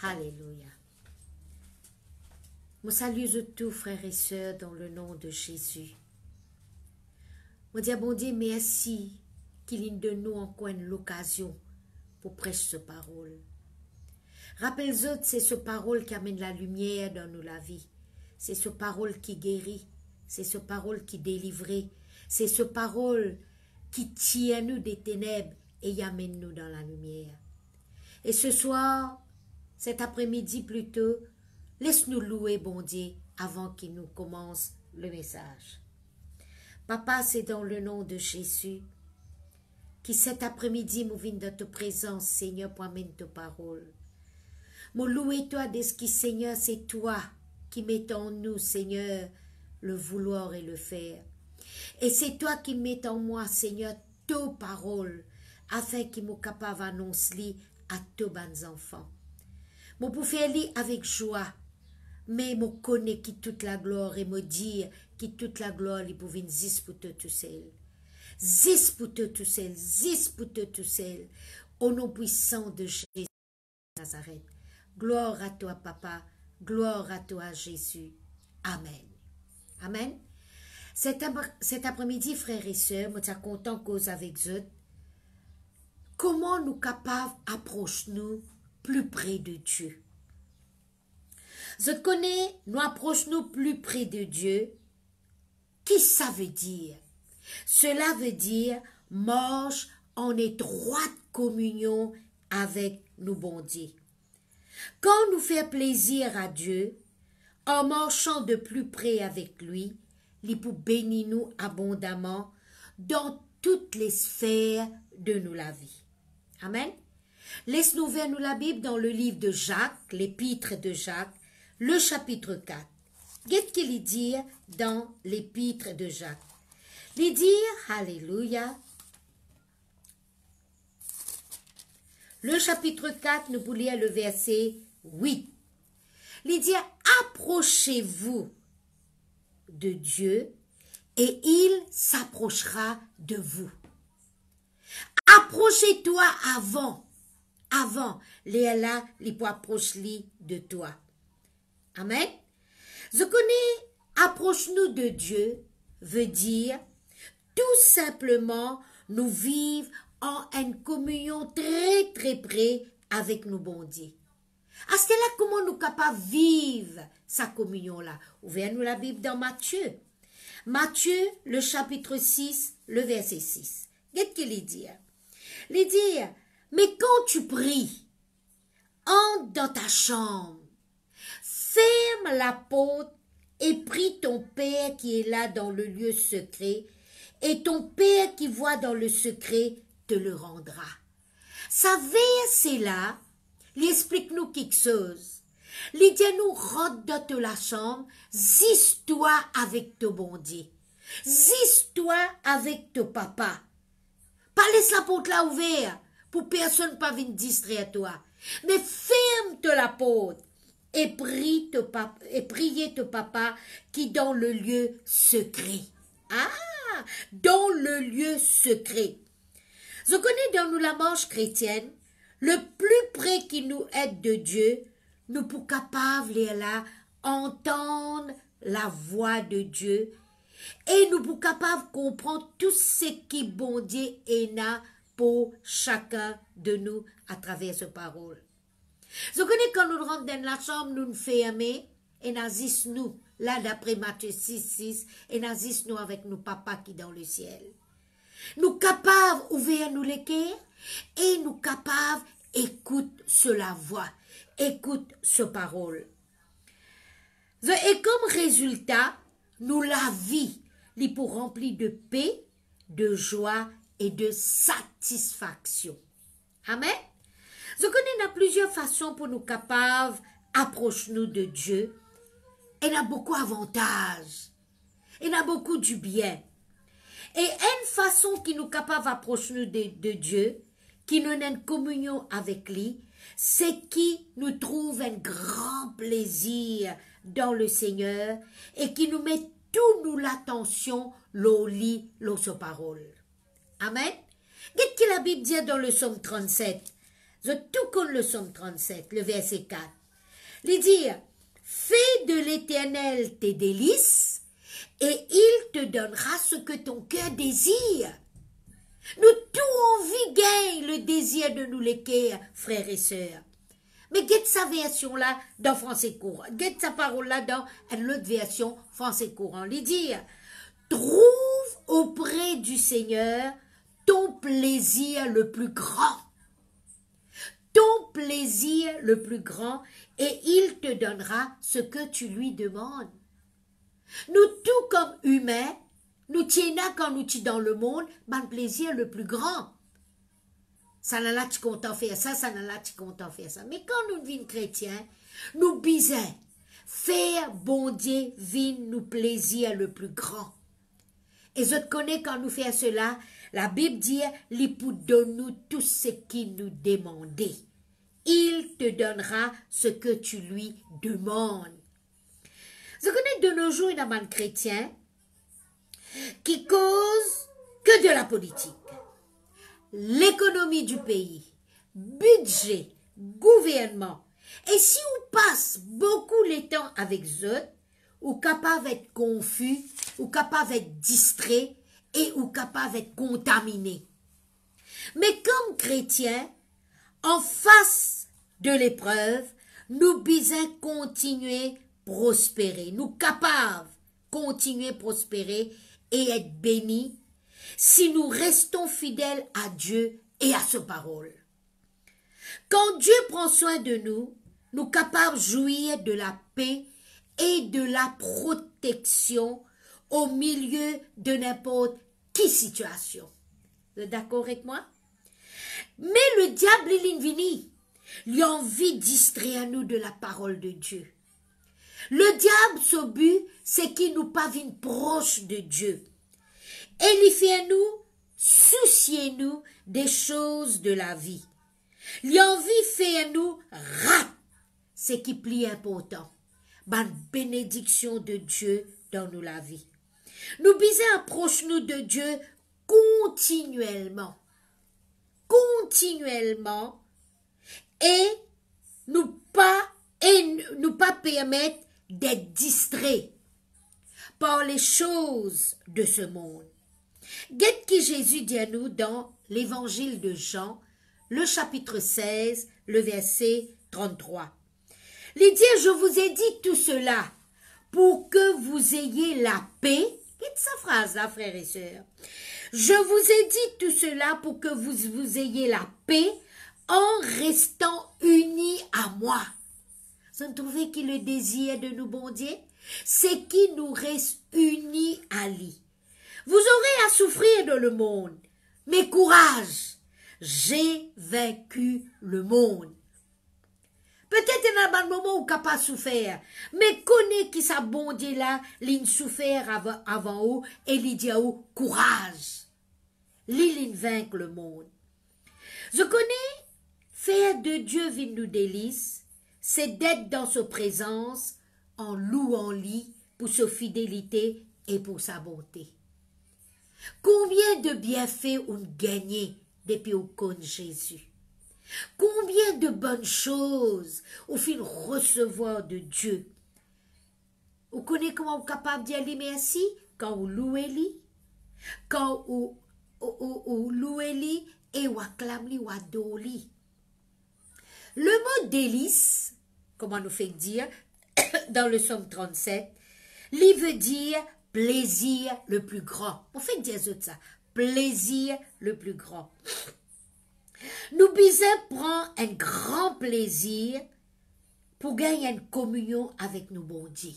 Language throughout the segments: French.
Alléluia. Je salue tous frères et sœurs dans le nom de Jésus. Je dis à bon Dieu merci qu'il de nous encore l'occasion pour prêcher ce parole. Rappelle-vous, c'est ce parole qui amène la lumière dans nous la vie. C'est ce parole qui guérit. C'est ce parole qui délivre. C'est ce parole qui tire nous des ténèbres et y amène nous dans la lumière. Et ce soir, cet après-midi plutôt, laisse-nous louer bon Dieu avant qu'il nous commence le message. Papa, c'est dans le nom de Jésus qui cet après-midi nous vient de ta présence, Seigneur, pour amener ta parole. Nous louer toi de ce qui, Seigneur, c'est toi qui mets en nous, Seigneur, le vouloir et le faire. Et c'est toi qui mets en moi, Seigneur, ta parole, afin qu'il nous capable d'annoncer à tous les enfants. Moi, pour faire lire avec joie, mais je connais qui toute la gloire et me dire qui toute la gloire, il pouvait zis pour tout seul. Zis pour tout seul, zis pour tout seul. Au nom puissant de Jésus de Nazareth. Gloire à toi, Papa. Gloire à toi, Jésus. Amen. Amen. Cet après-midi, frères et sœurs, je suis content cause avec eux. Comment nous capables approcher-nous plus près de Dieu? Je connais, nous approchons plus près de Dieu. Qu'est-ce que ça veut dire? Cela veut dire marche en étroite communion avec nous bon Dieu. Quand nous fait plaisir à Dieu, en marchant de plus près avec lui, il peut bénir nous abondamment dans toutes les sphères de nous la vie. Amen. Laisse-nous vers nous la Bible dans le livre de Jacques, l'épître de Jacques, le chapitre 4. Qu'est-ce qu'il dit dans l'épître de Jacques? Il dit, alléluia, le chapitre 4, nous pouvons lire le verset 8. Il dit, approchez-vous de Dieu et il s'approchera de vous. Approchez-toi avant, les là, les pour approcher de toi. Amen. Je connais, approche-nous de Dieu, veut dire, tout simplement, nous vivre en une communion très très près avec nous bon Dieu. À ce là, comment nous capables de vivre sa communion-là? Ouvrez-nous la Bible dans Matthieu. Matthieu, le chapitre 6, le verset 6. Qu'est-ce qu'il dit? Il dit, mais quand tu pries, entre dans ta chambre, ferme la porte et prie ton Père qui est là dans le lieu secret, et ton Père qui voit dans le secret te le rendra. Ça verset là, il explique-nous quelque chose. Il dit nous rentre dans la chambre, zis-toi avec ton bon Dieu. Zis-toi avec ton papa. Pas laisse la porte là ouverte, pour personne pas venir distraire toi. Mais ferme-te la porte. Et priez ton papa qui dans le lieu secret. Ah, dans le lieu secret. Je connais dans nous la marche chrétienne, le plus près qui nous aide de Dieu, nous pour capables là entendre la voix de Dieu et nous pour capables comprendre tout ce qui bon Dieu est là pour chacun de nous à travers ce parole. Je connais quand nous rentrons dans la chambre, nous nous fermons et nous nous, là d'après Matthieu 6, et nous avec nos papas qui dans le ciel. Nous capables d'ouvrir nous les cœurs et nous capables écoute la voix, écoute ce parole. Et comme résultat, nous la vie, il pour remplir de paix, de joie et de satisfaction. Amen. Je connais plusieurs façons pour nous capables d'approcher nous de Dieu. Il y a beaucoup d'avantages. Il y a beaucoup du bien. Et une façon qui nous capable d'approcher nous de Dieu, qui nous a une communion avec lui, c'est qui nous trouve un grand plaisir dans le Seigneur et qui nous met tout nous l'attention, l'au lit, l'au sa parole. Amen. Qu'est-ce que la Bible dit dans le psaume 37? tout comme le psaume 37, le verset 4. Il dit, fais de l'Éternel tes délices, et il te donnera ce que ton cœur désire. Nous tout envie gagne le désir de nous l'équerre, frères et sœurs. Mais guette sa version là dans français courant. Guette sa parole là dans une autre version français courant. Il dit, trouve auprès du Seigneur ton plaisir le plus grand. Ton plaisir le plus grand, et il te donnera ce que tu lui demandes. Nous tout comme humains, nous tiens quand nous sommes dans le monde, ben plaisir le plus grand. Ça n'a là tu content faire ça, ça n'a là tu content faire ça. Mais quand nous devenons chrétiens, nous bisons faire bon Dieu vin nous plaisir le plus grand. Et je te connais quand nous faisons cela, la Bible dit, l'époux donne-nous tout ce qu'il nous demandait. Il te donnera ce que tu lui demandes. Je connais de nos jours une amende chrétien qui cause que de la politique. L'économie du pays, budget, gouvernement. Et si on passe beaucoup le temps avec eux, ou capable d'être confus, ou capable d'être distrait, et ou capable d'être contaminé. Mais comme chrétiens, en face de l'épreuve, nous bisons continuer prospérer, nous capables continuer prospérer et être bénis si nous restons fidèles à Dieu et à sa parole. Quand Dieu prend soin de nous, nous capables de jouir de la paix et de la protection au milieu de n'importe quelle situation. Vous êtes d'accord avec moi? Mais le diable, il vient, il a envie de distraire nous de la parole de Dieu. Le diable, son but, c'est qu'il nous pavine proche de Dieu. Et il fait nous, souciez-nous des choses de la vie. Il a envie de faire nous rat, ce qui est plus important. Bonne bénédiction de Dieu dans nous la vie. Nous bisons approche-nous de Dieu continuellement. Continuellement. Et nous pas permettre d'être distraits par les choses de ce monde. Qu'est-ce que Jésus dit à nous dans l'évangile de Jean, le chapitre 16, le verset 33. Il dit, je vous ai dit tout cela pour que vous ayez la paix. Qu'est-ce sa phrase là, frères et sœurs? Je vous ai dit tout cela pour que vous ayez la paix en restant unis à moi. Vous trouvez qu'il le désir de nous bondier? C'est qu'il nous reste unis à lui. Vous aurez à souffrir dans le monde, mais courage, j'ai vaincu le monde. Peut-être il y a un moment où on n'a pas souffert, mais connaît qui sa bondier là, il souffert avant eux, et il dit à eux, courage. Il vaincre le monde. Je connais, faire de Dieu vit nous délice, c'est d'être dans sa présence, en louant lui pour sa fidélité et pour sa bonté. Combien de bienfaits on gagne depuis qu'on connaît Jésus? Combien de bonnes choses au fin recevoir de Dieu? Vous connaissez comment vous êtes capable d'y aller merci? Quand vous louez lui, quand vous louez lui et vous acclamez lui, vous adorez lui. Le mot délice, comment nous fait dire, dans le psaume 37, il veut dire plaisir le plus grand. On fait dire ça, plaisir le plus grand. Nous bisons prendre un grand plaisir pour gagner une communion avec nos bon Dieu.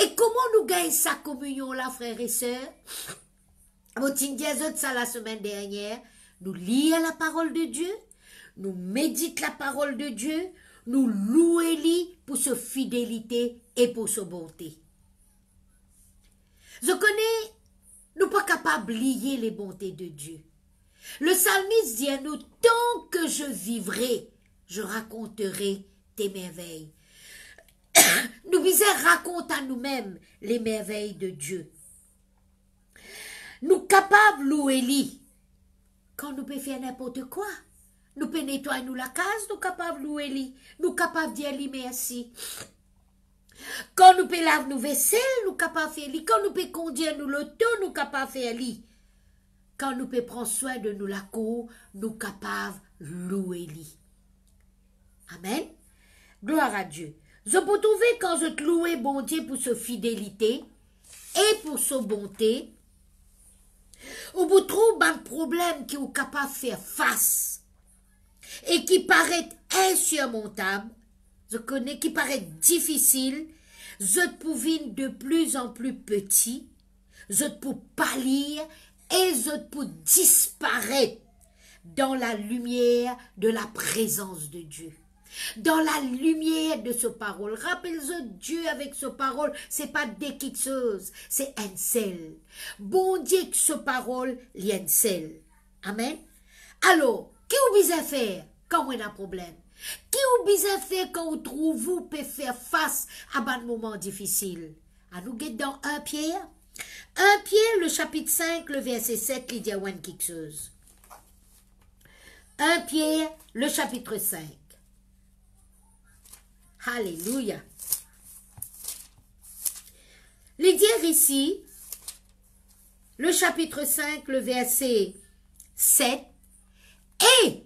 Et comment nous gagnons sa communion là, frères et sœurs? On dit ça la semaine dernière. Nous lisons la parole de Dieu, nous méditons la parole de Dieu, nous louons lui pour sa fidélité et pour sa bonté. Je connais, nous pas capables de lier les bontés de Dieu. Le psalmiste dit à nous, tant que je vivrai, je raconterai tes merveilles. Nous bisons raconter à nous-mêmes les merveilles de Dieu. Nous capables de louer lui quand nous pouvons faire n'importe quoi. nous peut nettoyer nous la case, nous capables de louer lui, nous capables de dire lui merci. Quand nous peut laver nos vaisselles, nous capables de faire lui. Quand nous peut conduire nous l'auto, nous capables de faire lui. Quand nous peut prendre soin de nous la cour, nous capables de louer lui. Amen. Gloire à Dieu. Je peux trouver quand je te louer bon Dieu pour sa fidélité et pour sa bonté, ou vous trouvez un problème qui est capable de faire face et qui paraît insurmontable, je connais, qui paraît difficile, je peux de plus en plus petit, je peux pâlir et je peux disparaître dans la lumière de la présence de Dieu. Dans la lumière de ce parole. Rappelez-vous, Dieu avec ce parole, c'est pas des quelque chose, c'est un seul. Bon Dieu que ce parole, il y a un seul. Amen. Alors, qui vous besoin faire quand on a un problème? Qui vous besoin faire quand vous trouvez vous peut faire face à un moment difficile? À nous guetter dans 1 Pierre. 1 Pierre, le chapitre 5, le verset 7, il dit à quelque chose. 1 Pierre, le chapitre 5. Alléluia. Les dire ici, le chapitre 5, le verset 7, et,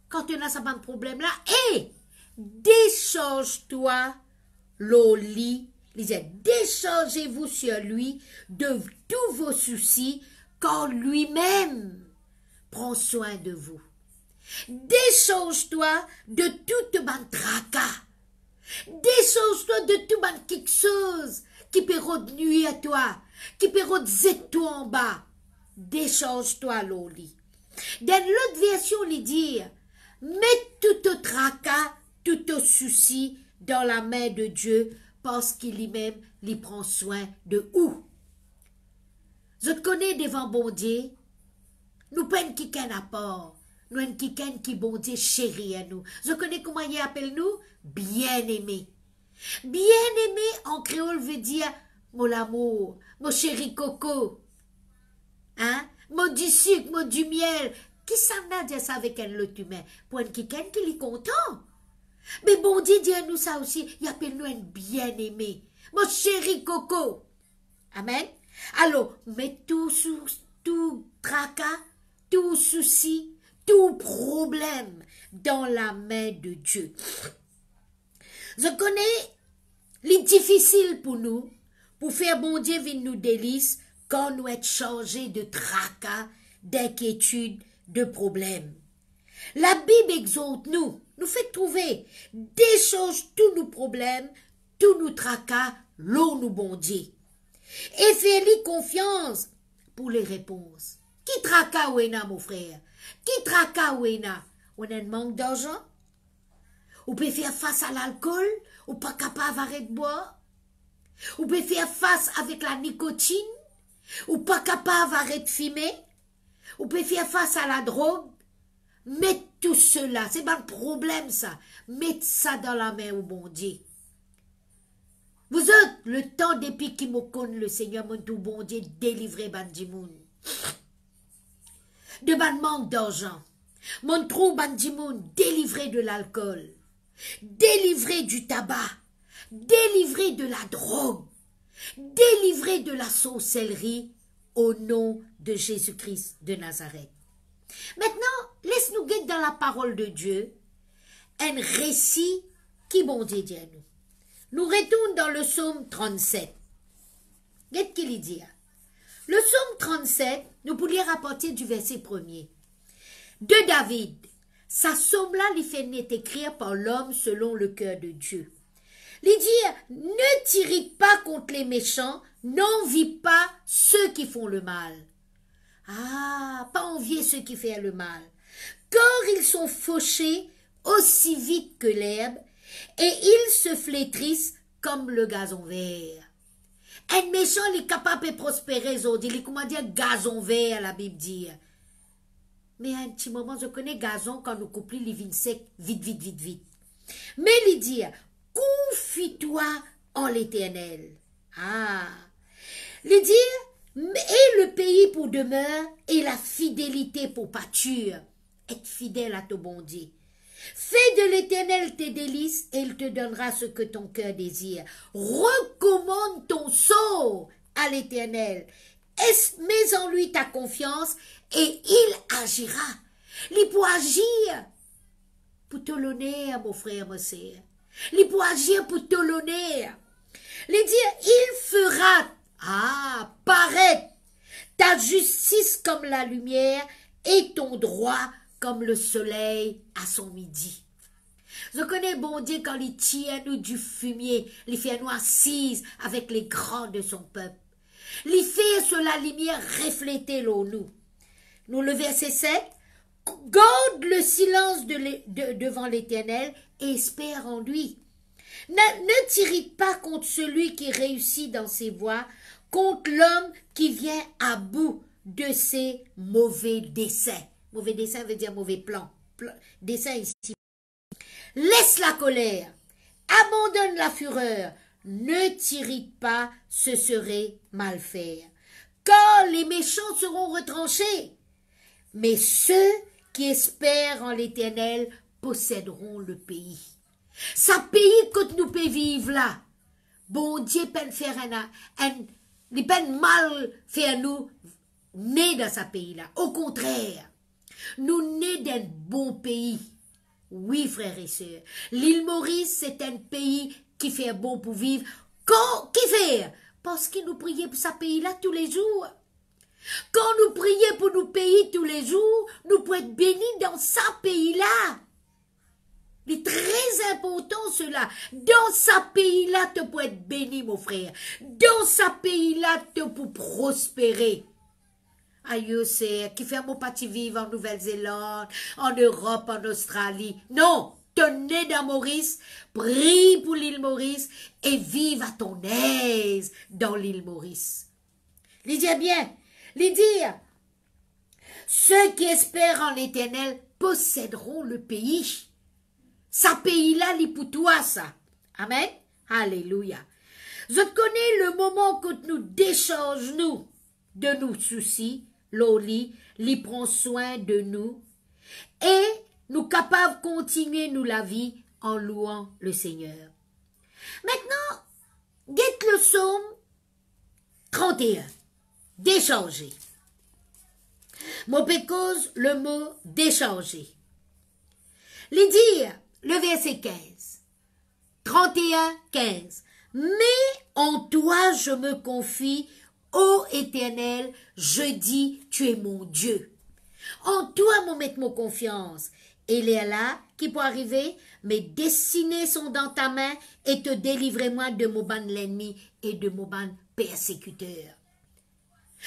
quand tu as ce problème là, et, décharge-toi l'oli, déchargez-vous sur lui de tous vos soucis, car lui-même prend soin de vous. Décharge-toi de toute bonne tracas. Décharge-toi de tout quelque chose qui peut nuire à toi, qui peut remettre toi en bas. Décharge-toi, Loli. Dans l'autre version, il dit, mets tout au tracas, tout au souci dans la main de Dieu, parce qu'il lui-même, il prend soin de où. Je te connais devant bon Dieu, nous prenons quelqu'un à part. Nous avons quelqu'un qui bon Dieu chéri à nous. Je connais comment il appelle nous? Bien-aimé. Bien-aimé en créole veut dire mon amour, mon chéri coco. Hein? Mon du sucre, mon du miel. Qui ça m'a dit ça avec un lot humain? Pour un quelqu'un qui est content. Mais bon Dieu dit à nous ça aussi. Il appelle nous un bien-aimé. Mon chéri coco. Amen. Alors, mets tout tracas, tout souci, tout problème dans la main de Dieu. Je connais les difficiles pour nous, pour faire bon Dieu venir nous délice quand nous sommes chargés de tracas, d'inquiétudes, de problèmes. La Bible exhorte nous fait trouver, décharge tous nos problèmes, tous nos tracas, l'eau nous bon Dieu. Et fais-lui confiance pour les réponses. Qui tracas ou mon frère? Qui tracas ou on a un manque d'argent? Ou peut faire face à l'alcool? Ou pas capable d'arrêter de boire? Ou peut faire face avec la nicotine? Ou pas capable d'arrêter de fumer? Ou peut faire face à la drogue? Mettez tout cela, c'est pas un problème ça. Mettez ça dans la main au bon Dieu. Vous autres, le temps depuis qui me connaît le Seigneur, mon tout bon Dieu, délivrez Bandimoun. De ban manque d'argent. Mon trou Bandimoun, délivré de l'alcool. Délivré du tabac. Délivré de la drogue. Délivré de la sorcellerie au nom de Jésus-Christ de Nazareth. Maintenant, laisse-nous guetter dans la parole de Dieu un récit qui bon Dieu dit à nous. Nous retournons dans le psaume 37. Qu'est-ce qu'il dit? Le psaume 37, nous pouvons lire à partir du verset 1er. De David, sa psaume-là, il fait écrire par l'homme selon le cœur de Dieu. Il dit, ne t'irrite pas contre les méchants, n'envie pas ceux qui font le mal. Ah, pas envier ceux qui font le mal. Car ils sont fauchés aussi vite que l'herbe, et ils se flétrissent comme le gazon vert. Un méchant, il est capable de prospérer, il est, comment dire, gazon vert, la Bible dit. Mais à un petit moment, je connais gazon quand nous coupons les vignes secs, vite, vite, vite, vite. Mais il dit, confie-toi en l'Éternel. Ah, il dit, et le pays pour demeure, et la fidélité pour pâture. être fidèle à ton bon Dieu. Fais de l'Éternel tes délices et il te donnera ce que ton cœur désire. Recommande ton sort à l'Éternel. Mets en lui ta confiance et il agira. Il peut agir pour te l'honneur, mon frère, ma sœur. Il peut agir pour te l'honneur. Il dit, il fera, paraître ta justice comme la lumière et ton droit comme le soleil à son midi. Je connais bon Dieu quand il tient nous du fumier, il fait nous assises avec les grands de son peuple. Il fait sur la lumière refléter l'eau nous. Nous le verset 7, garde le silence devant l'Éternel et espère en lui. Ne t'irrite pas contre celui qui réussit dans ses voies, contre l'homme qui vient à bout de ses mauvais desseins. Mauvais dessein veut dire mauvais plan. Dessein ici. Laisse la colère, abandonne la fureur, ne t'irrite pas, ce serait mal faire. Car les méchants seront retranchés, mais ceux qui espèrent en l'Éternel posséderont le pays. Ça pays que nous pouvons vivre là. Bon Dieu peine faire il peine mal faire nous nés dans ce pays-là. Au contraire, nous nés d'un bon pays. Oui, frères et sœurs. L'île Maurice, c'est un pays qui fait bon pour vivre. Qui fait? Parce que nous prions pour ce pays-là tous les jours. Quand nous prions pour nos pays tous les jours, nous pouvons être bénis dans ce pays-là. C'est très important cela. Dans ce pays-là, tu peux être béni, mon frère. Dans ce pays-là, tu peux prospérer. Aïe, c'est qui fait mon parti vivre en Nouvelle-Zélande, en Europe, en Australie. Non, tenez dans Maurice, prie pour l'île Maurice et vive à ton aise dans l'île Maurice. Lisez bien, lisez. Ceux qui espèrent en l'Éternel posséderont le pays. Ce pays-là, il pour toi, ça. Amen. Alléluia. Je connais le moment que nous déchargeons de nos soucis, l'oli, il prend soin de nous et nous capables de continuer nous la vie en louant le Seigneur. Maintenant, guette le psaume 31, décharger. Mon pécose, le mot décharger. Les dire, le verset 15, 31, 15. Mais en toi je me confie, ô Éternel, je dis, tu es mon Dieu. En toi, mon mettre mon confiance. Et les là, qui peut arriver, mes destinées sont dans ta main, et te délivrer-moi de mon ban l'ennemi et de mon ban persécuteur.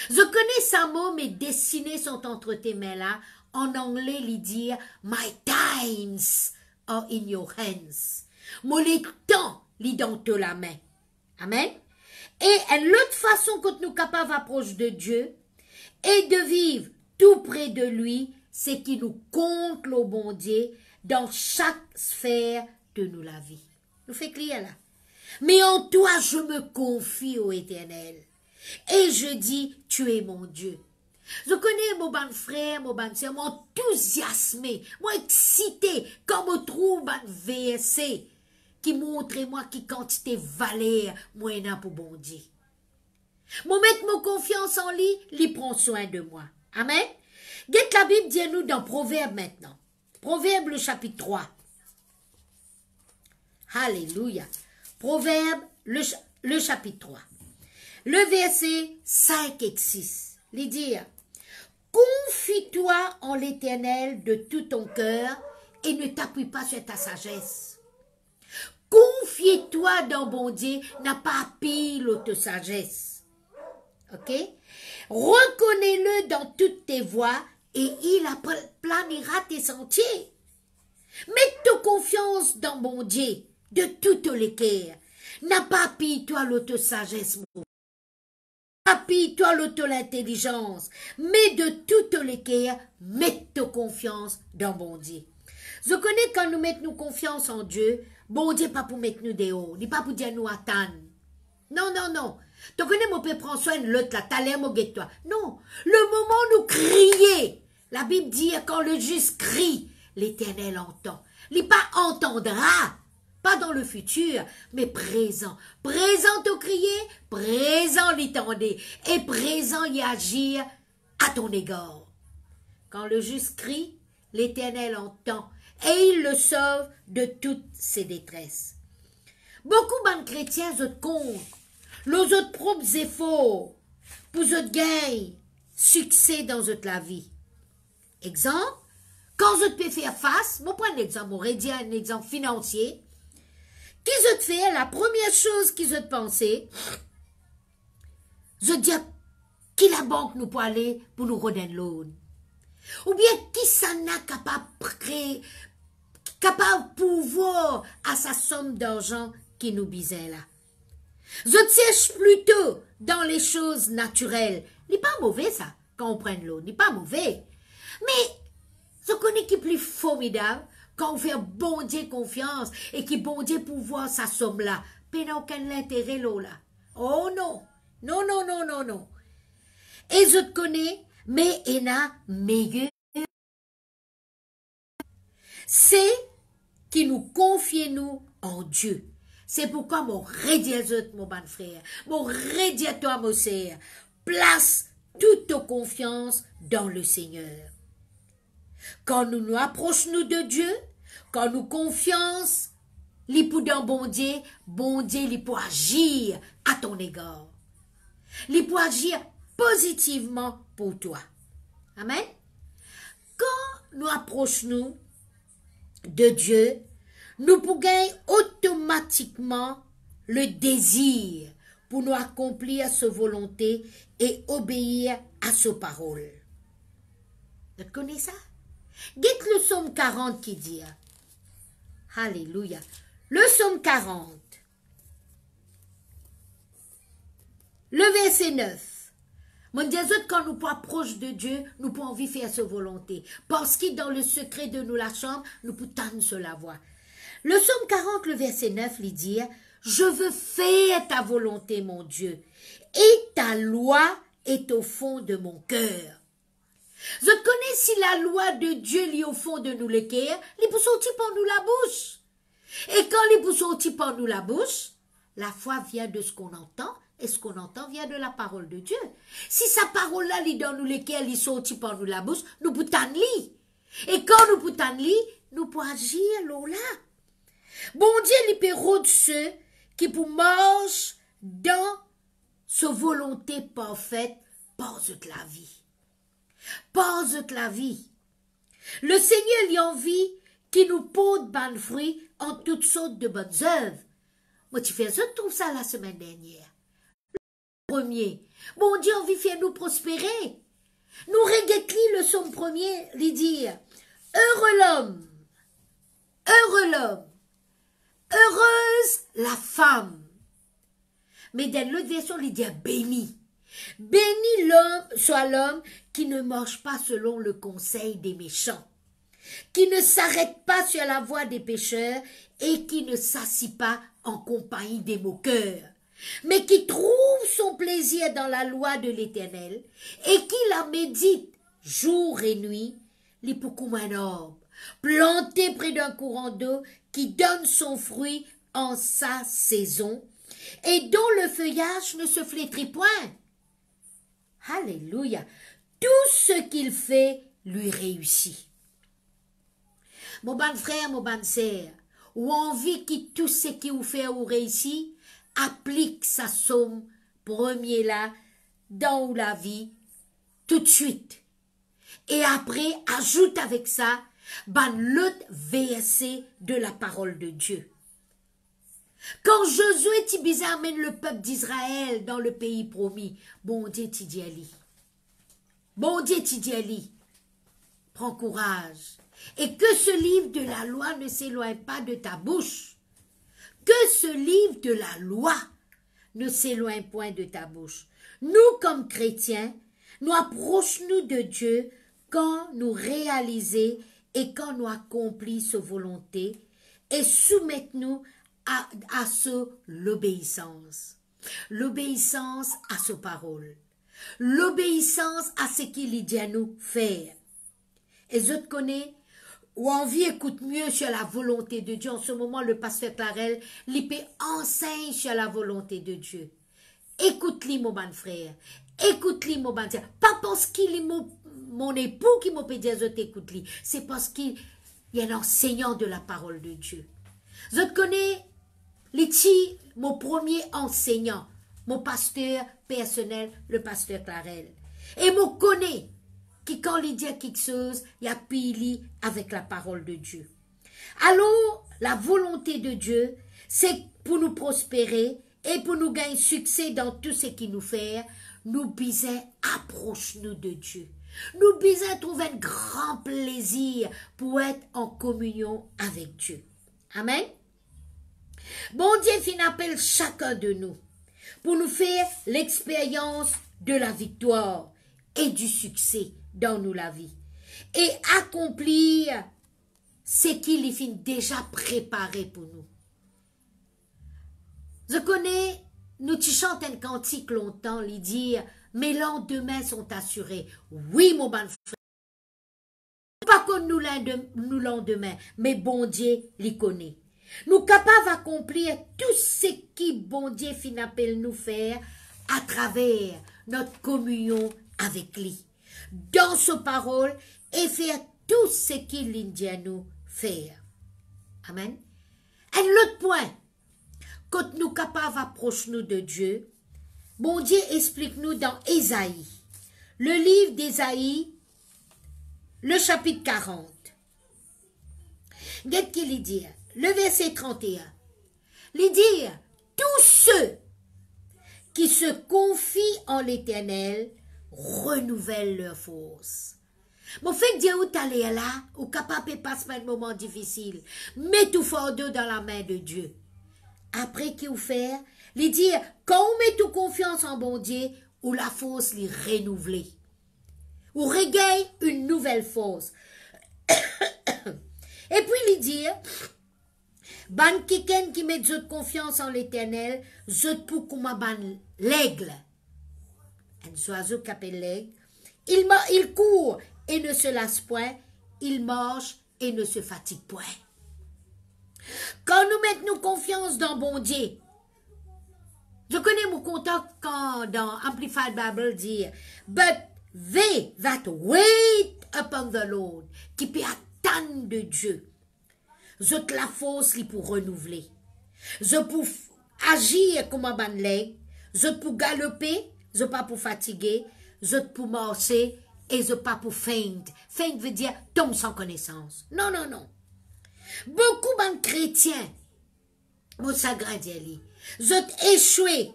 Je connais ça mot, mes destinées sont entre tes mains là. En anglais, il dit, my times are in your hands. Mon temps, il dans la main. Amen. Et l'autre façon que nous sommes capables d'approcher de Dieu et de vivre tout près de lui, c'est qu'il nous compte le bon Dieu dans chaque sphère de nous la vie. Nous fait clair là. Mais en toi, je me confie au Éternel. Et je dis, tu es mon Dieu. Je connais mon bon frère, mon bon soeur, m'enthousiasmé, m'excité quand je trouve un verset qui montre moi qui quantité valeur moi pour bon Dieu. Moi mettre mon confiance en lui, il prend soin de moi. Amen. Guette la Bible dit nous dans Proverbe maintenant. Proverbe le chapitre 3. Alléluia. Proverbe le chapitre 3. Le verset 5 et 6. Il dit, confie-toi en l'Éternel de tout ton cœur et ne t'appuie pas sur ta sagesse. Confie-toi dans bon Dieu, n'a pas appris l'autre sagesse. Ok? Reconnais-le dans toutes tes voies et il planera tes sentiers. Mets ta confiance dans bon Dieu de toutes les cœurs. N'a pas appris toi l'autre sagesse. Appille-toi l'auto-l'intelligence, mais de toutes les cœurs, mets ta confiance dans bon Dieu. Je connais quand nous mettons nos confiance en Dieu, bon Dieu pas pour mettre nous des hauts, ni pas pour dire nous attendre. Non, non, non. Tu connais mon père prend soin de l'autre là, t'as l'air mon toi. Non, le moment où nous crier, La Bible dit, quand le juste crie, l'Éternel entend. Il pas entendra, pas dans le futur, mais présent. Présent au crier, présent l'entendez, et présent y agir à ton égard. Quand le juste crie, l'Éternel entend, et il le sauve de toutes ses détresses. Beaucoup de chrétiens se comptent, leurs autres propres efforts, pour autres gain, succès dans la vie. Exemple, quand je peux faire face, je prends un exemple, on dit un exemple financier, qui je te fait, la première chose qui je te pensais, je dis qui la banque nous peut aller pour nous redonner l'eau. Ou bien qui s'en a capable pouvoir à sa somme d'argent qui nous bisait là. Je cherche plutôt dans les choses naturelles. Il n'est pas mauvais ça, quand on prend l'eau, il n'est pas mauvais. Mais je connais qui est plus formidable quand on fait bon Dieu confiance et qui bon Dieu pouvoir sa somme là. Puis n'a aucun intérêt l'eau là. Oh non, non, non, non, non, non. Et je te connais, mais il y a meilleur. C'est qui nous confie nous en Dieu. C'est pourquoi mon redis mon bon frère, mon redis toi mon sœur, place toute ta confiance dans le Seigneur. Quand nous nous approchons de Dieu, quand nous confiance, il peut dans bon Dieu, il peut agir à ton égard. Il peut agir positivement pour toi. Amen. Quand nous approchons de Dieu, nous pouvons automatiquement le désir pour nous accomplir sa volonté et obéir à sa parole. Vous connaissez ça? Dites le psaume 40 qui dit. Alléluia. Le psaume 40. Le verset 9. Mon Dieu, quand nous approchons de Dieu, nous pouvons envie faire sa volonté. Parce que dans le secret de nous la chambre, nous pouvons tendre sur la voie. Le psaume 40, le verset 9, il dit, je veux faire ta volonté, mon Dieu, et ta loi est au fond de mon cœur. Je connais si la loi de Dieu est au fond de nous le cœur, il peut sortir par nous la bouche. Et quand il peut sortir par nous la bouche, la foi vient de ce qu'on entend, et ce qu'on entend vient de la parole de Dieu. Si sa parole-là, il dans nous le cœur, il sortit par nous la bouche, nous pouvons t'enlever. Et quand nous pouvons t'enlever, nous pouvons agir là. Bon Dieu, il peut de ceux qui pour marcher dans sa volonté parfaite par la vie. Par la vie. Le Seigneur lui envie qui nous porte bonnes fruits en toutes sortes de bonnes œuvres. Moi, tu fais ça, tout ça la semaine dernière. Le premier, bon Dieu envie de faire nous prospérer. Nous regardons le psaume premier, lui dire, heureux l'homme, heureuse la femme. Mais dans l'autre version, il dit béni. Béni l'homme, soit l'homme qui ne marche pas selon le conseil des méchants, qui ne s'arrête pas sur la voie des pécheurs et qui ne s'assit pas en compagnie des moqueurs, mais qui trouve son plaisir dans la loi de l'Éternel et qui la médite jour et nuit, il peut comme un arbre planté près d'un courant d'eau qui donne son fruit en sa saison et dont le feuillage ne se flétrit point. Alléluia. Tout ce qu'il fait lui réussit. Mon bon frère, mon bonne sœur, ou envie que tout ce qui vous fait ou réussit, applique sa somme premier là, dans la vie, tout de suite. Et après, ajoute avec ça, l'autre verset de la parole de Dieu. Quand Josué Tibizé amène le peuple d'Israël dans le pays promis, bon Dieu t'y dit Ali. Bon Dieu t'y dit Ali. Prends courage. Et que ce livre de la loi ne s'éloigne pas de ta bouche. Que ce livre de la loi ne s'éloigne point de ta bouche. Nous, comme chrétiens, nous approchons-nous de Dieu quand nous réalisons et quand nous accomplissons sa volonté et soumettons-nous à l'obéissance. L'obéissance à sa parole. L'obéissance à ce qu'il dit à nous faire. Et je te connais, ou envie écoute mieux sur la volonté de Dieu. En ce moment, le pasteur Clarel, l'IP enseigne sur la volonté de Dieu. Écoute-lui, mon bon frère. Écoute-lui, mon bon frère. Pas parce qu'il est mon époux qui m'a dit, je t'écoute-lui. C'est parce qu'il est un enseignant de la parole de Dieu. Je te connais, Litchi, mon premier enseignant, mon pasteur personnel, le pasteur Clarel. Et me connaît, qui quand il dit quelque chose, il a pili avec la parole de Dieu. Alors, la volonté de Dieu, c'est pour nous prospérer et pour nous gagner succès dans tout ce qui nous fait, nous bisons, approche-nous de Dieu. Nous bisons trouver un grand plaisir pour être en communion avec Dieu. Amen. Bon Dieu fin appelle chacun de nous pour nous faire l'expérience de la victoire et du succès dans nous la vie et accomplir ce qu'il y fin déjà préparé pour nous. Je connais, nous tu chantes un cantique longtemps, lui dire, mes lendemains sont assurés. Oui, mon bon frère. Pas que nous lendemain, mais bon Dieu l'y connaît. Nous capables d'accomplir tout ce qui bon Dieu fin appelle nous faire à travers notre communion avec lui. Dans sa parole et faire tout ce qu'il dit à nous faire. Amen. Un autre point. Quand nous capables d'approcher nous de Dieu, bon Dieu explique-nous dans Ésaïe, le livre d'Ésaïe, le chapitre 40. Qu'est-ce qu'il dit? Le verset 31. Il dit, tous ceux qui se confient en l'Éternel renouvellent leur force. Mon fait Dieu où t'allais là, ou capable de passer un moment difficile, mets tout fardeau dans la main de Dieu. Après qu'il faire, il dit, quand on met toute confiance en bon Dieu, ou la force les renouveler, ou regagne une nouvelle force. Et puis il dit, ban kiken qui met de confiance en l'Éternel, zot pour comme ban l'aigle, un oiseau qui appelle l'aigle, il court et ne se lasse point, il marche et ne se fatigue point. Quand nous mettons confiance dans bon Dieu, je connais mon contact quand dans Amplified Bible dit, but they that wait upon the Lord, qui peut attendre de Dieu, zot la force li pour renouveler, zot pour agir comme un ban leg, zot pour galoper, zot pas pour fatiguer, zot pour marcher, et zot pas pour faint. Faint veut dire tombe sans connaissance. Non, non, non. Beaucoup de chrétiens, mon sagrin dit, zot échoué,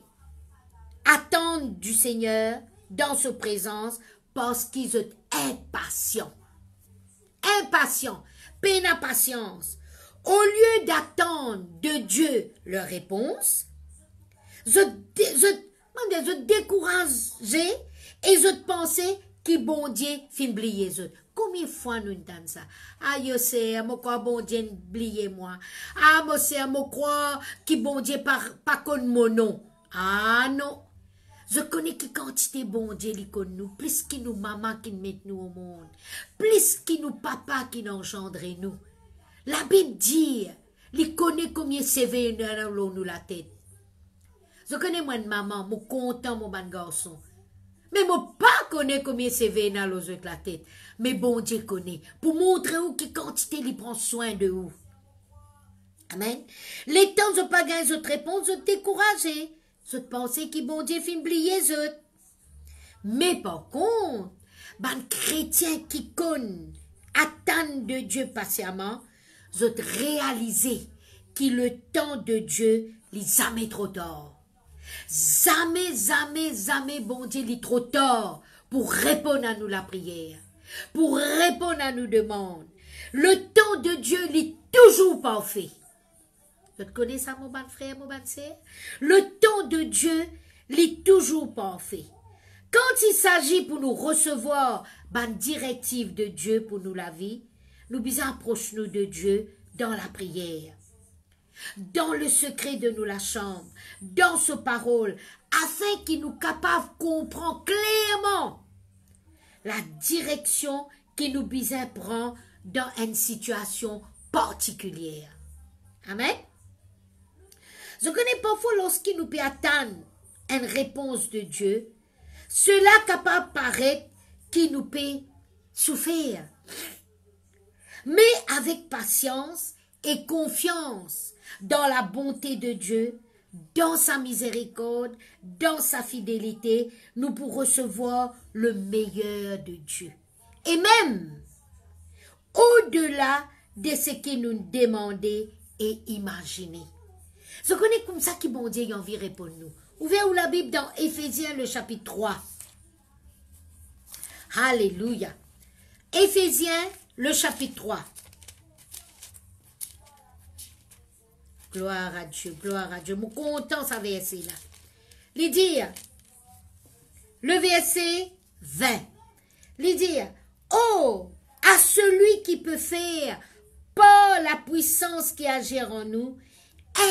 attendent du Seigneur dans sa présence parce qu'ils sont impatients. Impatients, peine à patience. Au lieu d'attendre de Dieu leur réponse, zot découragé et zot pensé qui bon Dieu fin oublier zot. Combien de fois nous entendons ça? Ah, yo sais, moi crois bon Dieu oublier moi. Ah, moi sais, moi crois qui bon Dieu pas con mon nom. Ah non. Je connais qui quantité bon Dieu li con nous, plus qui nous maman qui nous met nous au monde, plus qui nous papa qui nous engendre nous. La Bible dit, li connaît combien c'est dans nous la tête. Je connais moi de maman, moi content mon bon garçon. Mais moi pas connais combien c'est dans l'eau de la tête. Mais bon Dieu connaît. Pour montrer où qui quantité il prend soin de vous. Amen. Les temps de pas gagner votre réponse, vous découragez. Vous pensez que bon Dieu fait oublier eux. Mais par contre, ben chrétien qui connaît, attendent de Dieu patiemment, vous réalisez que le temps de Dieu les jamais trop tard. Jamais, bon Dieu, il est trop tard pour répondre à nous la prière, pour répondre à nos demandes. Le temps de Dieu, il est toujours parfait. Vous connaissez ça, mon bon frère, mon bonne sœur? Le temps de Dieu, il est toujours parfait. Quand il s'agit pour nous recevoir une directive de Dieu pour nous la vie, nous bisons approcher nous de Dieu dans la prière. Dans le secret de nous la chambre, dans sa parole, afin qu'il nous capable de comprendre clairement la direction qui nous besoin prend dans une situation particulière. Amen. Je connais parfois lorsqu'il nous peut attendre une réponse de Dieu, cela capable paraître qui nous peut souffrir. Mais avec patience et confiance dans la bonté de Dieu, dans sa miséricorde, dans sa fidélité, nous pourrons recevoir le meilleur de Dieu. Et même au-delà de ce qu'il nous demandait et imaginait. Je connais comme ça qui bon Dieu a envie de répondre nous. Ouvrez-vous la Bible dans Éphésiens le chapitre 3. Alléluia. Éphésiens le chapitre 3. Gloire à Dieu, gloire à Dieu. Je suis content ça verset là. Il dit, le verset 20. Il dit, oh, à celui qui peut faire par la puissance qui agit en nous,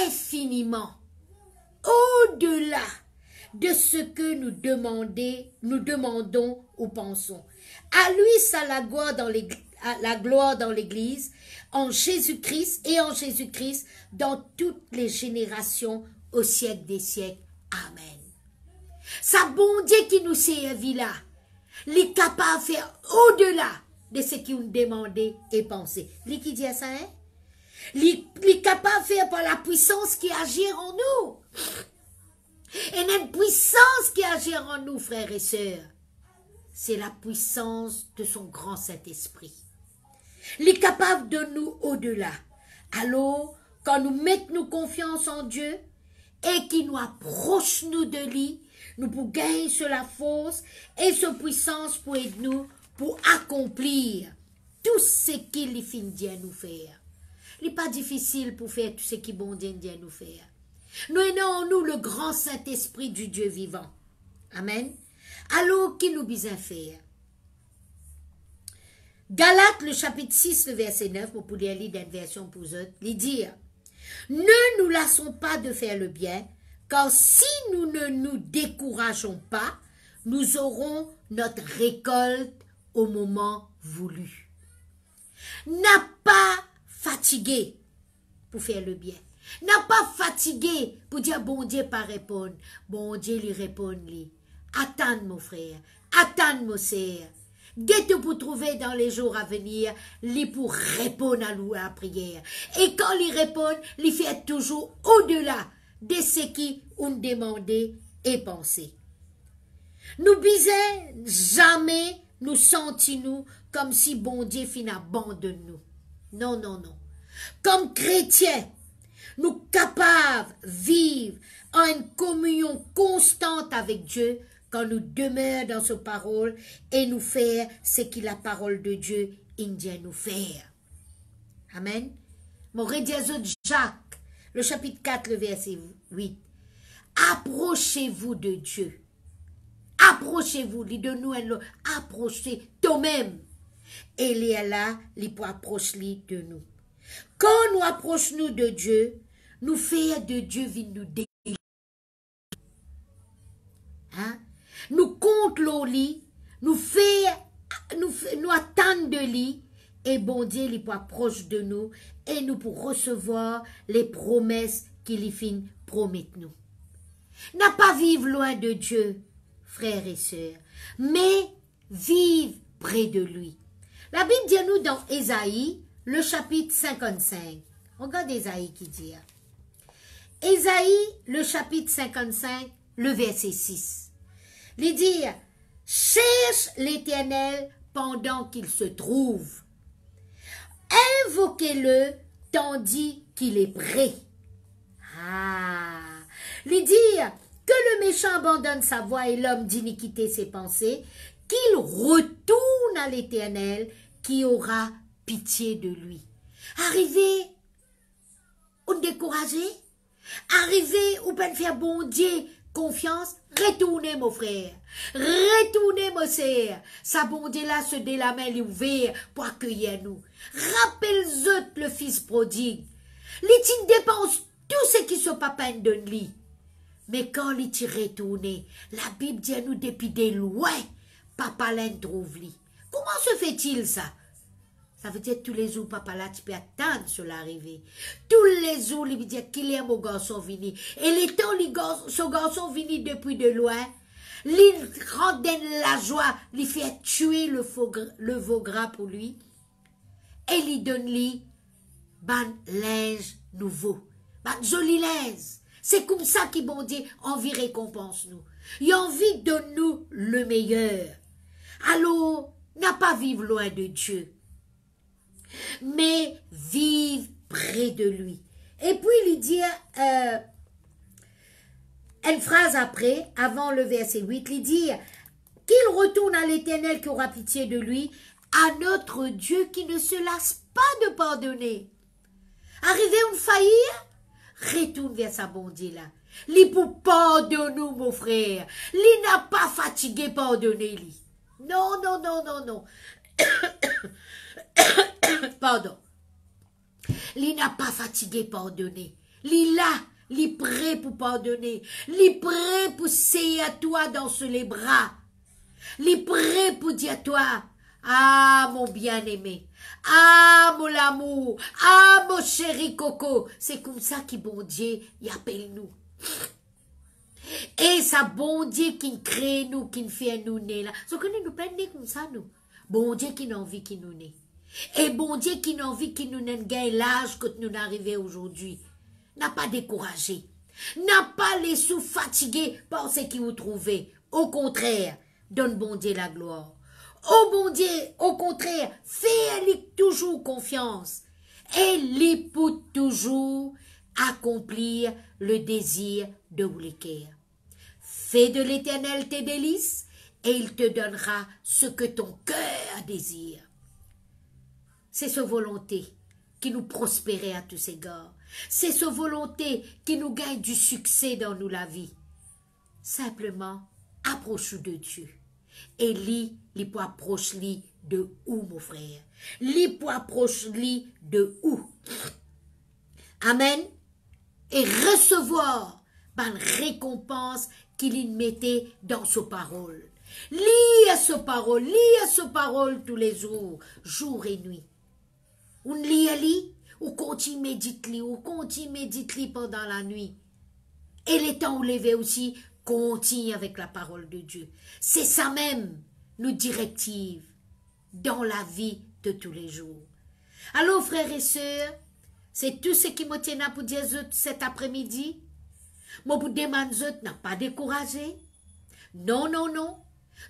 infiniment, au-delà de ce que nous demandons ou pensons. À lui, ça la gloire dans l'Église, en Jésus-Christ et en Jésus-Christ, dans toutes les générations, au siècle des siècles. Amen. Sa bon Dieu qui nous servit là, il est capable de faire au-delà de ce qu'il nous demandait et pensait. Lui qui dit ça, hein? Il est capable de faire par la puissance qui agit en nous. Et une puissance qui agit en nous, frères et sœurs, c'est la puissance de son grand Saint-Esprit. Il est capable de nous au-delà. Alors, quand nous mettons confiance en Dieu et qu'il nous approche nous de lui, nous pouvons gagner sur la force et sur puissance pour aider nous pour accomplir tout ce qu'il finit de nous faire. Il n'est pas difficile pour faire tout ce qui bon Dieu de nous faire. Nous avons en nous le grand Saint-Esprit du Dieu vivant. Amen. Alors, qu'il nous besoin faire? Galates, le chapitre 6, le verset 9, pour pouvoir lire d'une version pour eux, il dit, ne nous lassons pas de faire le bien, car si nous ne nous décourageons pas, nous aurons notre récolte au moment voulu. N'a pas fatigué pour faire le bien. N'a pas fatigué pour dire bon Dieu pas répondre. Bon Dieu lui répond lui. Attends mon frère, attends mon sœur. Guette pour trouver dans les jours à venir, lui pour répondre à la prière. Et quand il répond, il fait toujours au-delà de ce qui on demandait et pensait. Nous bisons jamais nous sentons comme si bon Dieu fin abandonne nous. Non, non, non. Comme chrétiens, nous capables de vivre en une communion constante avec Dieu quand nous demeurons dans sa parole et nous faire ce que la parole de Dieu indique nous faire. Amen. Mon Rédiazo de Jacques, le chapitre 4, le verset 8. Approchez-vous de Dieu. Approchez-vous, de nous, approchez toi-même. Et il est là, il peut approcher de nous. Quand nous approchons de Dieu, nous faisons de Dieu vient nous délivrer. Hein? Nous comptons lit, nous attendons de lui, et bon Dieu, il peut approcher de nous, et nous pour recevoir les promesses qu'il fin promet nous. N'a pas vivre loin de Dieu, frères et sœurs, mais vivre près de lui. La Bible dit nous dans Ésaïe, le chapitre 55. Regarde Ésaïe qui dit. Ésaïe, le chapitre 55, le verset 6. Il dit, cherche l'Éternel pendant qu'il se trouve. Invoquez-le tandis qu'il est prêt. Ah, il dit que le méchant abandonne sa voie et l'homme d'iniquité ses pensées, qu'il retourne à l'Éternel qui aura pitié de lui. Arrivé, ou découragé, arrivé, ou pas faire bon Dieu confiance, retournez mon frère, retournez mon sœur, sa bon Dieu là se dé la main ouverte pour accueillir nous. Rappelle-vous le fils prodigue, il dépense tout ce qui se papa donne lui. Mais quand il est retourné, la Bible dit à nous depuis de loin, papa l'en trouve lui. Comment se fait-il ça? Ça veut dire tous les jours, papa là, tu peux attendre sur l'arrivée. Tous les jours, il veut dire qu'il est mon garçon venu. Et les temps, ce garçon venu depuis de loin, il rend la joie, il fait tuer le veau gras pour lui. Et il donne lui, ban linge nouveau, ban joli linge. C'est comme ça qu'il bon Dieu envie récompense nous. Il a envie de nous le meilleur. Alors, n'a pas vivre loin de Dieu, mais vivre près de lui. Et puis il dit une phrase après, avant le verset 8, il dit qu'il retourne à l'Éternel qui aura pitié de lui, à notre Dieu qui ne se lasse pas de pardonner. Arrivé à une faillir, retourne vers sa bon Dieu là. Li pour pardonner nous, mon frère. Li n'a pas fatigué pardonner li. Non, non, non, non, non. Pardon. Li n'a pas fatigué pardonner. Li là, li prêt pour pardonner. Li prêt pour serrer à toi dans les bras. Li prêt pour dire à toi, ah mon bien-aimé, ah mon amour, ah mon chéri coco. C'est comme ça que bon Dieu y appelle nous. Et ça bon Dieu qui crée nous, qui fait nous né là. Ce que nous prenons comme ça nous. Bon Dieu qui n'a envie qui nous né. Et bon Dieu qui n'a envie qui nous gagne l'âge que nous arrivons aujourd'hui. N'a pas découragé. N'a pas les sous fatigués par ce qui vous trouvez. Au contraire, donne bon Dieu la gloire. Oh bon Dieu, au contraire, fais-lui toujours confiance. Et lui pour toujours accomplir le désir de Ouliker. Fais de l'Éternel tes délices et il te donnera ce que ton cœur désire. C'est sa volonté qui nous prospérait à tous égards. C'est sa volonté qui nous gagne du succès dans nous la vie. Simplement, approche-nous de Dieu. Et lui pour approcher de où, mon frère? Lui pour approcher de où? Amen. Et recevoir une récompense qu'il mettait dans sa parole. Lis sa parole tous les jours, jour et nuit. On lit, ou continue médite-li, ou continue médite-li pendant la nuit. Et les temps où lever aussi, continue avec la parole de Dieu. C'est ça même, nous directive dans la vie de tous les jours. Alors, frères et sœurs, c'est tout ce qui me tient à pour dire cet après-midi. Moi, pour demander, je n'ai pas découragé. Non, non, non.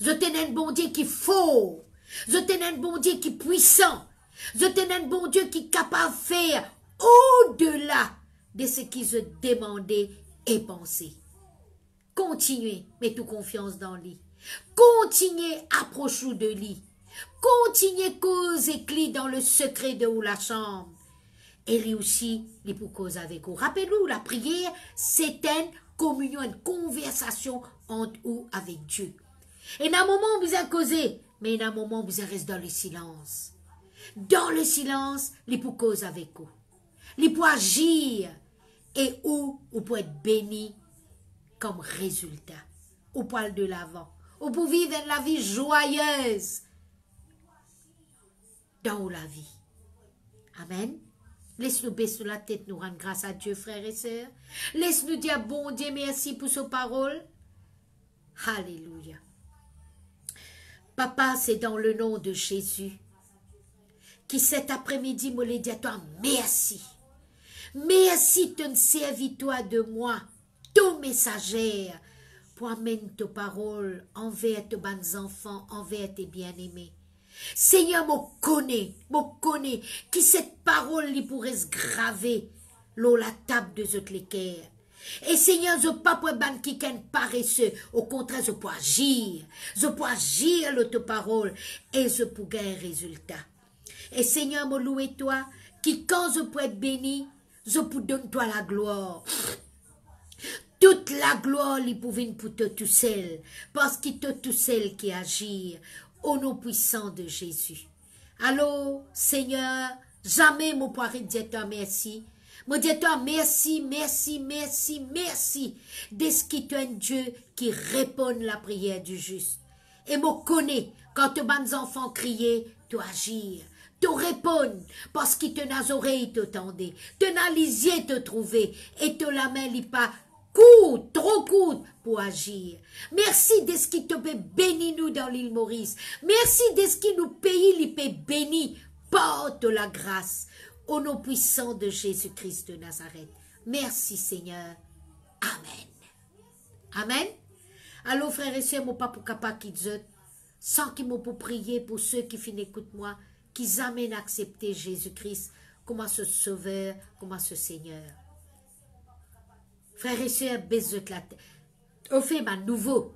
Je tenais un bon Dieu qui est fort. Je tenais un bon Dieu qui est puissant. Je tenais un bon Dieu qui est capable de faire au-delà de ce qu'il se demandait et pensait. Continuez, mettez confiance dans lui. Continuez, approchez-vous de lui. Continuez, causez-lui dans le secret de la chambre. Et lui aussi, il peut causer avec vous. Rappelez-vous, la prière, c'est une communion, une conversation entre vous avec Dieu. Et dans un moment, vous avez causé, mais dans un moment, vous restez dans le silence. Dans le silence, il peut causer avec vous. Il peut agir. Et vous pouvez être béni comme résultat. Au poil de l'avant. Vous pouvez vivre la vie joyeuse dans la vie. Amen. Laisse-nous baisser la tête, nous rendre grâce à Dieu, frères et sœurs. Laisse-nous dire, bon Dieu, merci pour sa parole. Alléluia. Papa, c'est dans le nom de Jésus qui cet après-midi me l'a dit à toi, merci. Merci de servir-toi de moi, ton messagère, pour amener tes paroles envers tes bons enfants, envers tes bien-aimés. Seigneur, me connaît, qui cette parole lui pourrait se graver l'eau la table de zot l'équerre. Et Seigneur, je ne pas pour ban qui paresseux, au contraire, je peux agir l'autre parole et je peux gagner un résultat. Et Seigneur, me louer toi, qui quand je peux être béni, je peux donner toi la gloire. Toute la gloire, il pouvait pour toi tout seul, parce qu'il est tout seul qui agit. Au nom puissant de Jésus. Alors, Seigneur, jamais je ne pourrai dire toi merci. Je dis toi merci, merci, merci, merci de ce qui est un Dieu qui répond à la prière du juste. Et me connais, quand tes bonnes enfants criaient, tu agir. Tu réponds, parce qu'il te n'a oreilles te tendait, te n'a les yeux te trouver, et te la main li pas court, trop court pour agir. Merci de ce qui te peut béni nous dans l'île Maurice. Merci de ce qui nous pays li peut béni. Porte la grâce au nom puissant de Jésus-Christ de Nazareth. Merci Seigneur. Amen. Amen. Alors frères et sœurs, mon papa capable qui dit, sans qu'ils m'ont pour prier pour ceux qui finissent écoute moi, qu'ils amènent à accepter Jésus-Christ comme ce sauveur, comme ce Seigneur. Frères et sœurs, baisse la tête. Au fait, ma nouveau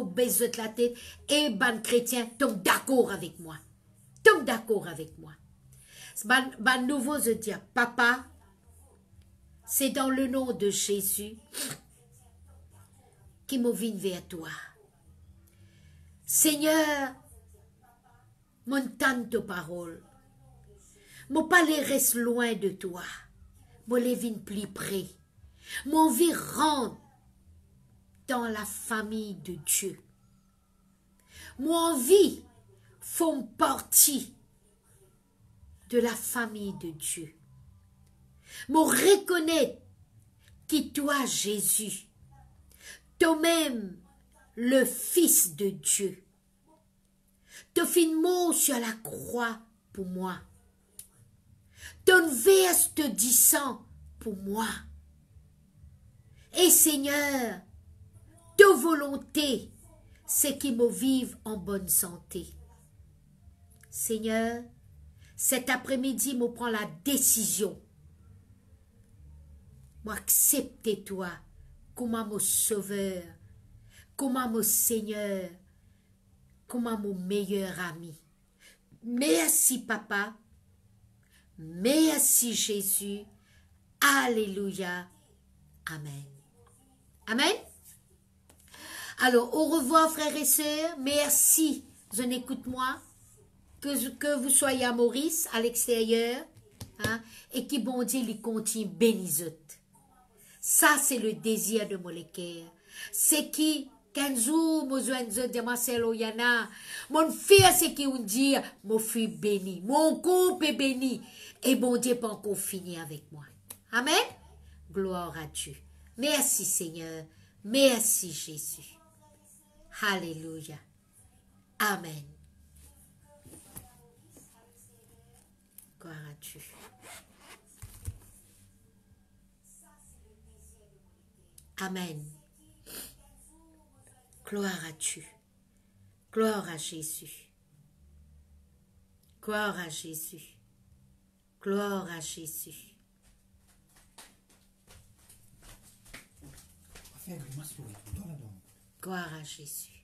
baisse la tête et ban chrétien tombe d'accord avec moi. Tombe d'accord avec moi. Ban nouveau je dis, papa, c'est dans le nom de Jésus qui me vient vers toi. Seigneur, mon tante parole, mon palais reste loin de toi, mon les vient plus près, mon vie rentre dans la famille de Dieu. Mon vie font partie de la famille de Dieu. Mon reconnaître que toi, Jésus, toi-même, le Fils de Dieu, te fin mot sur la croix pour moi. Ton verse te disant pour moi. Et Seigneur, ta volonté, c'est qu'il me vive en bonne santé. Seigneur, cet après-midi, me prend la décision. Moi, accepter toi comme mon sauveur, comme mon Seigneur, comme mon meilleur ami. Merci, papa. Merci, Jésus. Alléluia. Amen. Amen. Alors, au revoir, frères et sœurs. Merci. Je n'écoute-moi. Que vous soyez à Maurice, à l'extérieur, hein, et qui bon Dieu lui continue bénisot. Ça, c'est le désir de mon cœur. C'est qui, qu'un jour, mon joindre de Marcel Oyana, mon fils, c'est qui on dit, mon fils béni, mon couple est béni, et bon Dieu pas encore fini avec moi. Amen. Gloire à Dieu. Merci Seigneur. Merci Jésus. Alléluia. Amen. Gloire à Dieu. Amen. Gloire à Dieu. Gloire à Jésus. Gloire à Jésus. Gloire à Jésus. Gloire à Jésus.